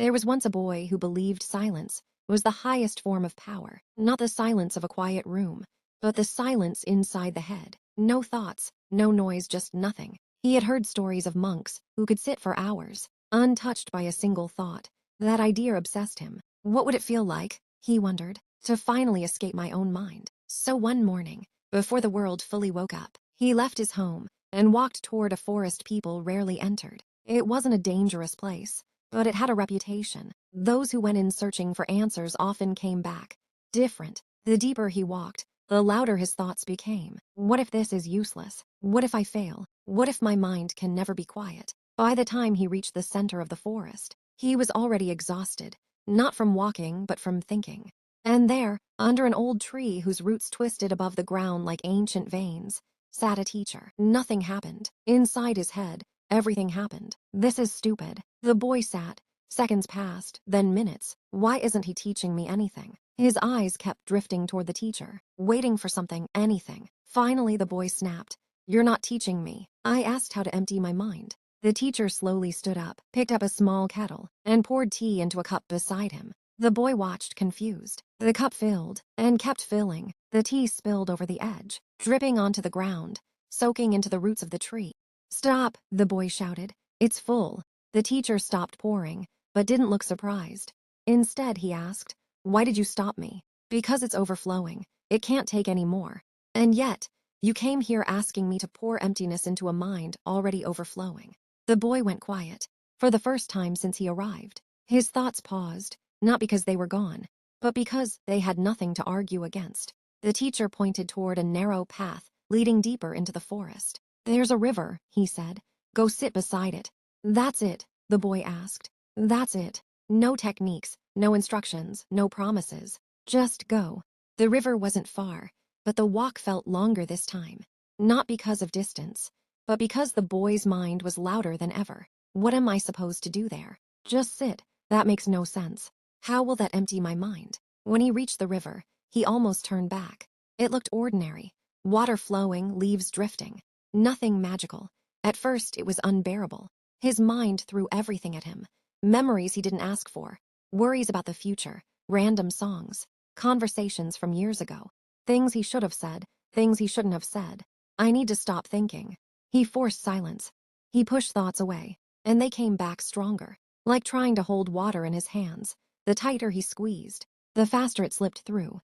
There was once a boy who believed silence was the highest form of power, not the silence of a quiet room, but the silence inside the head. No thoughts, no noise, just nothing. He had heard stories of monks who could sit for hours, untouched by a single thought. That idea obsessed him. What would it feel like, he wondered, to finally escape my own mind? So one morning, before the world fully woke up, he left his home and walked toward a forest people rarely entered. It wasn't a dangerous place, but it had a reputation. Those who went in searching for answers often came back different. The deeper he walked, the louder his thoughts became. What if this is useless? What if I fail? What if my mind can never be quiet? By the time he reached the center of the forest, he was already exhausted, not from walking but from thinking. And there, under an old tree whose roots twisted above the ground like ancient veins, sat a teacher. Nothing happened. Inside his head, everything happened. This is stupid. The boy sat. Seconds passed, then minutes. Why isn't he teaching me anything? His eyes kept drifting toward the teacher, waiting for something, anything. Finally, the boy snapped. You're not teaching me. I asked how to empty my mind. The teacher slowly stood up, picked up a small kettle, and poured tea into a cup beside him. The boy watched, confused. The cup filled, and kept filling. The tea spilled over the edge, dripping onto the ground, soaking into the roots of the tree. Stop, the boy shouted. It's full. The teacher stopped pouring, but didn't look surprised. Instead, he asked, why did you stop me? Because it's overflowing. It can't take any more. And yet, you came here asking me to pour emptiness into a mind already overflowing. The boy went quiet. For the first time since he arrived, his thoughts paused, not because they were gone, but because they had nothing to argue against. The teacher pointed toward a narrow path leading deeper into the forest. There's a river, he said. Go sit beside it. That's it, the boy asked. That's it. No techniques, no instructions, no promises. Just go. The river wasn't far, but the walk felt longer this time. Not because of distance, but because the boy's mind was louder than ever. What am I supposed to do there? Just sit. That makes no sense. How will that empty my mind? When he reached the river, he almost turned back. It looked ordinary. Water flowing, leaves drifting. Nothing magical. At first, it was unbearable. His mind threw everything at him. Memories he didn't ask for. Worries about the future. Random songs. Conversations from years ago. Things he should have said. Things he shouldn't have said. I need to stop thinking. He forced silence. He pushed thoughts away, and they came back stronger. Like trying to hold water in his hands. The tighter he squeezed, the faster it slipped through.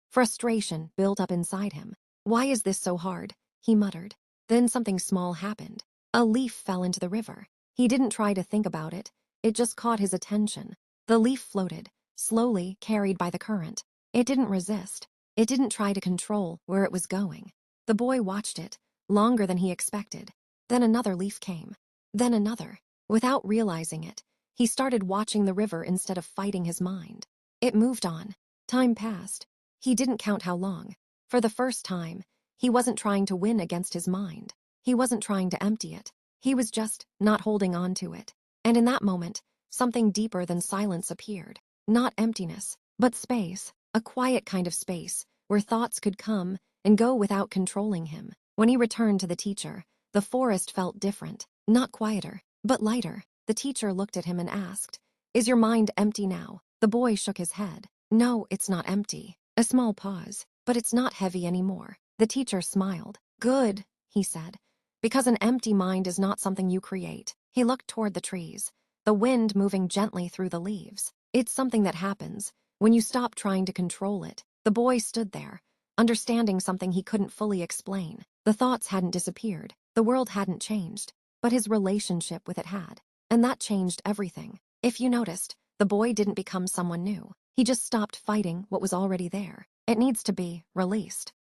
Frustration built up inside him. Why is this so hard? He muttered. Then something small happened. A leaf fell into the river. He didn't try to think about it. It just caught his attention. The leaf floated, slowly carried by the current. It didn't resist. It didn't try to control where it was going. The boy watched it, longer than he expected. Then another leaf came. Then another. Without realizing it, he started watching the river instead of fighting his mind. It moved on. Time passed. He didn't count how long. For the first time, he wasn't trying to win against his mind. He wasn't trying to empty it. He was just not holding on to it. And in that moment, something deeper than silence appeared. Not emptiness, but space. A quiet kind of space, where thoughts could come and go without controlling him. When he returned to the teacher, the forest felt different. Not quieter, but lighter. The teacher looked at him and asked, Is your mind empty now? The boy shook his head. No, it's not empty. A small pause. But it's not heavy anymore. The teacher smiled. Good, he said. Because an empty mind is not something you create. He looked toward the trees, the wind moving gently through the leaves. It's something that happens when you stop trying to control it. The boy stood there, understanding something he couldn't fully explain. The thoughts hadn't disappeared. The world hadn't changed. But his relationship with it had. And that changed everything. If you noticed, the boy didn't become someone new. He just stopped fighting what was already there. It needs to be released.